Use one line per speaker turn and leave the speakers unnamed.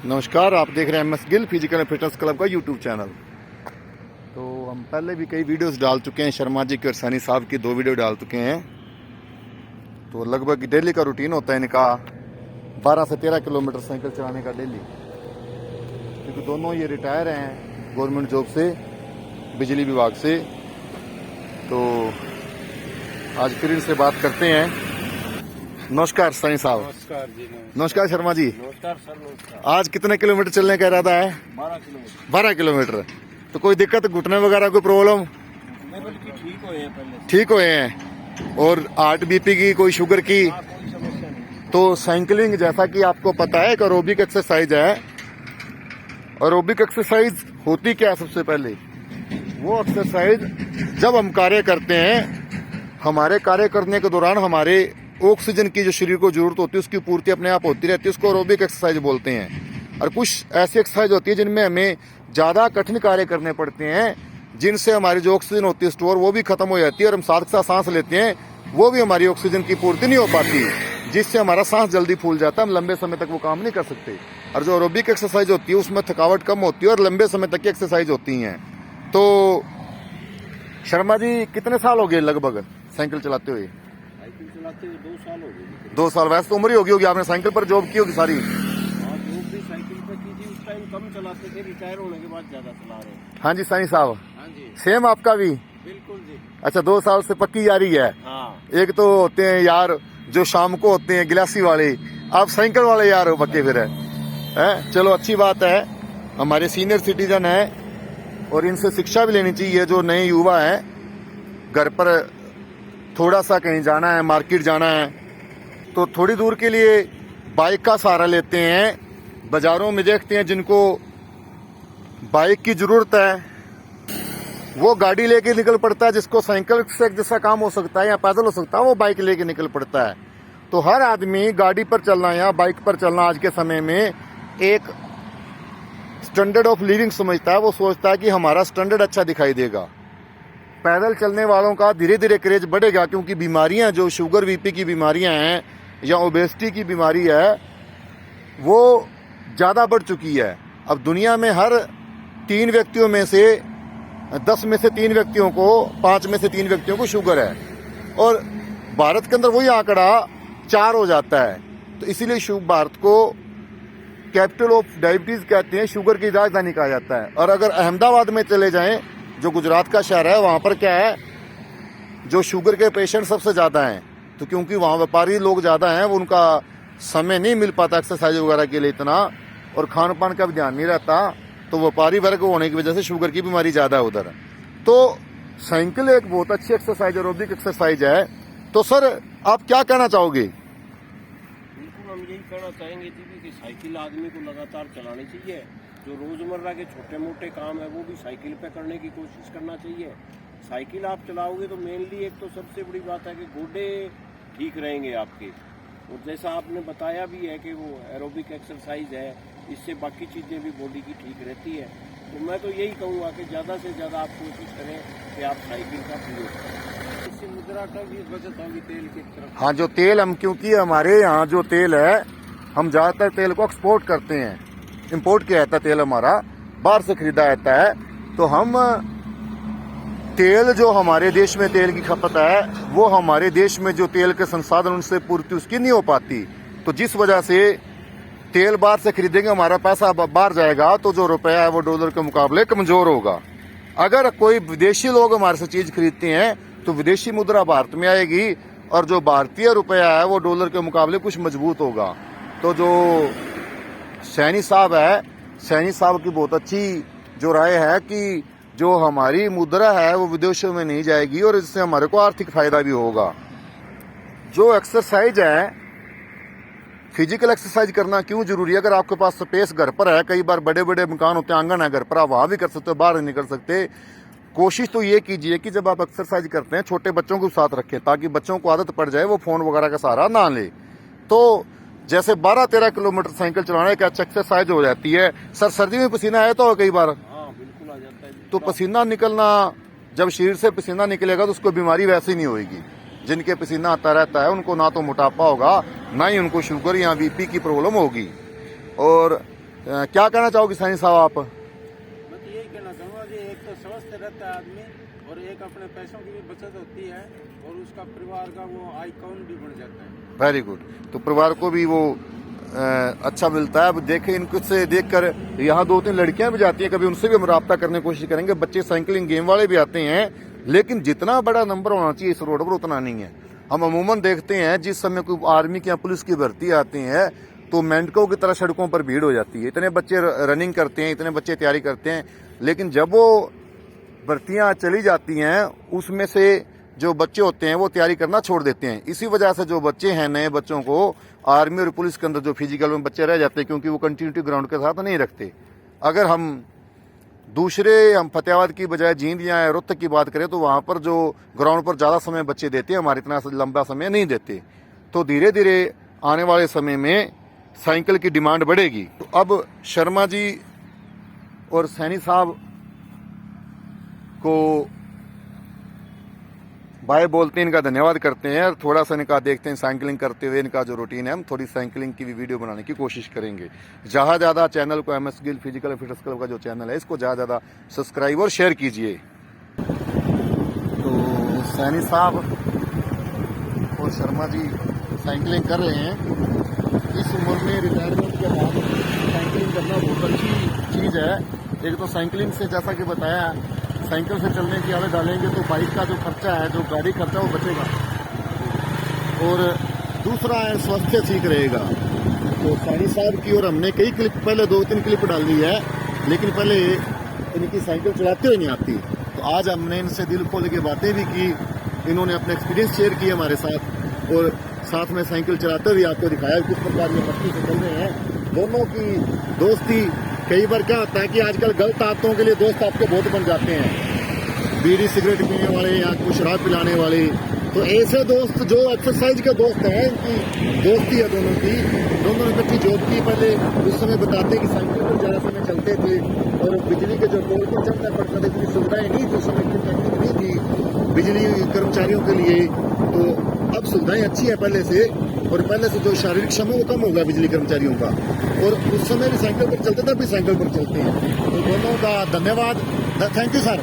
नमस्कार, आप देख रहे हैं MS Gill physical and fitness club का यूट्यूब चैनल। तो हम पहले भी कई वीडियोस डाल चुके हैं, शर्मा जी की और सैनी साहब की 2 वीडियो डाल चुके हैं। तो लगभग डेली का रूटीन होता है इनका 12 से 13 किलोमीटर साइकिल चलाने का डेली, क्योंकि दोनों ये रिटायर हैं गवर्नमेंट जॉब से, बिजली विभाग से। तो आज फिर इनसे बात करते हैं। नमस्कार सैनी साहब।
नमस्कार जी।
नमस्कार शर्मा जी।
नमस्कार सर। नमस्कार।
आज कितने किलोमीटर चलने का इरादा है?
12 किलोमीटर।
12 किलोमीटर। तो कोई दिक्कत, घुटने वगैरह कोई प्रॉब्लम?
नहीं, बल्कि ठीक हुए हैं पहले।
ठीक हुए हैं। और हार्ट बीपी की, कोई शुगर की?
कोई समस्या नहीं।
तो साइकिलिंग जैसा कि आपको पता है एक एरोबिक एक्सरसाइज है। एरोबिक एक्सरसाइज होती क्या है? सबसे पहले वो एक्सरसाइज जब हम कार्य करते हैं, हमारे कार्य करने के दौरान हमारे ऑक्सीजन की जो शरीर को जरूरत होती है उसकी पूर्ति अपने आप होती रहती है, उसको एरोबिक एक्सरसाइज बोलते हैं। और कुछ ऐसी एक्सरसाइज होती है जिनमें हमें ज्यादा कठिन कार्य करने पड़ते हैं, जिनसे हमारी जो ऑक्सीजन होती है स्टोर वो भी खत्म हो जाती है, और हम साथ के साथ सांस लेते हैं, वो भी हमारी ऑक्सीजन की पूर्ति नहीं हो पाती, जिससे हमारा सांस जल्दी फूल जाता है, हम लंबे समय तक वो काम नहीं कर सकते। और जो एरोबिक एक्सरसाइज होती है उसमें थकावट कम होती है और लंबे समय तक की एक्सरसाइज होती है। तो शर्मा जी, कितने साल हो गए लगभग साइकिल चलाते हुए?
साइकिल चलाते हुए 2 साल हो गए।
2 साल। वैसे तो उम्र ही होगी आपने साइकिल पर जॉब की होगी सारी।
हाँ, जॉब भी साइकिल पे की थी। उस टाइम कम चलाते थे, रिटायर होने के बाद ज्यादा चला रहे हैं।
हाँ जी सैनी साहब।
हाँ जी,
सेम आपका भी?
बिल्कुल जी।
अच्छा, 2 साल से पक्की यारी है।
हाँ।
एक तो होते हैं यार जो शाम को होते हैं गिलासी वाले, आप साइकिल वाले यार हो पक्के फिर है? चलो अच्छी बात है, हमारे सीनियर सिटीजन है और इनसे शिक्षा भी लेनी चाहिए। जो नए युवा है, घर पर थोड़ा सा कहीं जाना है, मार्केट जाना है, तो थोड़ी दूर के लिए बाइक का सहारा लेते हैं। बाजारों में देखते हैं जिनको बाइक की जरूरत है वो गाड़ी लेके निकल पड़ता है, जिसको साइकिल से जैसा काम हो सकता है या पैदल हो सकता है वो बाइक लेके निकल पड़ता है। तो हर आदमी गाड़ी पर चलना या बाइक पर चलना आज के समय में एक स्टैंडर्ड ऑफ लिविंग समझता है। वो सोचता है कि हमारा स्टैंडर्ड अच्छा दिखाई देगा। पैदल चलने वालों का धीरे धीरे क्रेज बढ़ेगा, क्योंकि बीमारियां जो शुगर बीपी की बीमारियां हैं या ओबेसिटी की बीमारी है वो ज़्यादा बढ़ चुकी है। अब दुनिया में हर 3 व्यक्तियों में से 10 में से 3 व्यक्तियों को, 5 में से 3 व्यक्तियों को शुगर है, और भारत के अंदर वही आंकड़ा 4 हो जाता है। तो इसीलिए भारत को कैपिटल ऑफ डायबिटीज कहते हैं, शुगर की राजधानी कहा जाता है। और अगर अहमदाबाद में चले जाएं, जो गुजरात का शहर है, वहां पर क्या है, जो शुगर के पेशेंट सबसे ज्यादा हैं। तो क्योंकि वहां व्यापारी लोग ज्यादा हैं, वो उनका समय नहीं मिल पाता एक्सरसाइज वगैरह के लिए इतना, और खान पान का भी ध्यान नहीं रहता, तो व्यापारी वर्ग होने की वजह से शुगर की बीमारी ज्यादा है उधर। तो साइकिल एक बहुत अच्छी एक्सरसाइज, एरोबिक एक्सरसाइज है। तो सर आप क्या कहना चाहोगे?
बिल्कुल, हम यही कहना चाहेंगे जी कि साइकिल आदमी को लगातार चलानी चाहिए। जो रोजमर्रा के छोटे मोटे काम है वो भी साइकिल पे करने की कोशिश करना चाहिए। साइकिल आप चलाओगे तो मेनली एक तो सबसे बड़ी बात है कि गोडे ठीक रहेंगे आपके, और जैसा आपने बताया भी है कि वो एरोबिक एक्सरसाइज है, इससे बाकी चीज़ें भी बॉडी की ठीक रहती है। तो मैं तो यही कहूँगा कि ज़्यादा से ज़्यादा आप कोशिश करें कि आप साइकिल का प्रयोग करें। इससे मुद्रा का भी बचत होगी तेल की तरफ।
हाँ, जो तेल हम, क्योंकि हमारे यहाँ जो तेल है, हम ज़्यादातर तेल को एक्सपोर्ट करते हैं, इंपोर्ट किया जाता है तेल, हमारा बाहर से खरीदा जाता है। तो हम तेल, जो हमारे देश में तेल की खपत है, वो हमारे देश में जो तेल के संसाधन उनसे पूर्ति उसकी नहीं हो पाती। तो जिस वजह से तेल बाहर से खरीदेंगे, हमारा पैसा बाहर जाएगा, तो जो रुपया है वो डॉलर के मुकाबले कमजोर होगा। अगर कोई विदेशी लोग हमारे से चीज खरीदते हैं तो विदेशी मुद्रा भारत में आएगी, और जो भारतीय रुपया है वो डॉलर के मुकाबले कुछ मजबूत होगा। तो जो सैनी साहब है, सैनी साहब की बहुत अच्छी जो राय है कि जो हमारी मुद्रा है वो विदेशों में नहीं जाएगी, और इससे हमारे को आर्थिक फायदा भी होगा। जो एक्सरसाइज है, फिजिकल एक्सरसाइज करना क्यों जरूरी है? अगर आपके पास स्पेस घर पर है, कई बार बड़े बड़े मकान होते हैं, आंगन है घर पर, आप वहां भी कर सकते हो, बाहर नहीं कर सकते। कोशिश तो ये कीजिए कि जब आप एक्सरसाइज करते हैं छोटे बच्चों को साथ रखें, ताकि बच्चों को आदत पड़ जाए, वो फोन वगैरह का सहारा ना ले। तो जैसे 12-13 किलोमीटर साइकिल चलाने का एक्सरसाइज हो जाती है। सर सर्दी में पसीना आया तो कई बार?
हाँ, बिल्कुल आ जाता है।
तो पसीना निकलना, जब शरीर से पसीना निकलेगा तो उसको बीमारी वैसे नहीं होगी। जिनके पसीना आता रहता है उनको ना तो मोटापा होगा, ना ही उनको शुगर या बीपी की प्रॉब्लम होगी। और क्या कहना चाहोगे सानी साहब आप?
मैं तो यही कहना चाहूँगा कि एक तो स्वस्थ रहता है आदमी और एक अपने पैसों की भी बचत होती है और उसका परिवार का वो आइकॉन भी बन जाता है।
Very good. तो परिवार को भी वो अच्छा मिलता है। अब देखें इनको से देखकर यहाँ 2-3 लड़कियां भी जाती हैं, कभी उनसे भी हम रब्ता करने की कोशिश करेंगे। बच्चे साइकिलिंग गेम वाले भी आते हैं, लेकिन जितना बड़ा नंबर होना चाहिए इस रोड पर उतना नहीं है। हम अमूमन देखते हैं जिस समय कोई आर्मी की या पुलिस की भर्ती आती है तो मेंढकों की तरह सड़कों पर भीड़ हो जाती है। इतने बच्चे रनिंग करते हैं, इतने बच्चे तैयारी करते हैं, लेकिन जब वो भर्तियां चली जाती हैं उसमें से जो बच्चे होते हैं वो तैयारी करना छोड़ देते हैं। इसी वजह से जो बच्चे हैं, नए बच्चों को आर्मी और पुलिस के अंदर जो फिजिकल में बच्चे रह जाते हैं, क्योंकि वो कंटिन्यूटी ग्राउंड के साथ नहीं रखते। अगर हम फतेहाबाद की बजाय जींद या रोहतक की बात करें तो वहां पर जो ग्राउंड पर ज़्यादा समय बच्चे देते हैं, हमारे इतना लंबा समय नहीं देते। तो धीरे धीरे आने वाले समय में साइकिल की डिमांड बढ़ेगी। तो अब शर्मा जी और सैनी साहब को बाय बोलते हैं, इनका धन्यवाद करते हैं और थोड़ा सा इनका देखते हैं साइकिलिंग करते हुए इनका जो रूटीन है। हम थोड़ी साइकिलिंग की भी वीडियो बनाने की कोशिश करेंगे। ज़्यादा चैनल को MS Gill physical fitness club का जो चैनल है इसको ज़्यादा सब्सक्राइब और शेयर कीजिए। तो सैनी साहब और शर्मा जी साइकिलिंग कर रहे हैं। इस उम्र में रिटायरमेंट के बाद साइकिलिंग करना बहुत अच्छी चीज़ है। एक तो साइकिलिंग से जैसा कि बताया, साइकिल से चलने की आदत डालेंगे तो बाइक का जो खर्चा है, जो गाड़ी खर्चा वो बचेगा, और दूसरा है स्वास्थ्य ठीक रहेगा। तो सैनी साहब की और हमने कई क्लिप पहले 2-3 क्लिप डाल दी है, लेकिन पहले इनकी साइकिल चलाते हुए नहीं आती। तो आज हमने इनसे दिल खोल के बातें भी की, इन्होंने अपने एक्सपीरियंस शेयर किए हमारे साथ और साथ में साइकिल चलाते हुए आपको दिखाया किस प्रकार ये मस्ती से चल रहे हैं। दोनों की दोस्ती, कई बार क्या होता है कि आजकल गलत आदतों के लिए दोस्त आपके बहुत बन जाते हैं, बीड़ी सिगरेट पीने वाले या कुछ शराब पिलाने वाले। तो ऐसे दोस्त जो एक्सरसाइज के दोस्त हैं, इनकी दोस्ती है दोनों की। दोनों ने इकट्ठी जॉब की। पहले उस समय बताते कि साइकिल पर ज़्यादा समय चलते थे और बिजली के जो पोल पर चलना पड़ता था, इतनी सुविधाएं नहीं थी, उस समय इतनी तकनीक नहीं थी बिजली कर्मचारियों के लिए। तो अब सुविधाएं अच्छी है पहले से, और पहले से जो शारीरिक श्रम है वो कम हो गया बिजली कर्मचारियों का। और उस समय भी साइकिल पर चलते थे, अभी साइकिल पर चलते हैं। तो दोनों का धन्यवाद। Thank you sir.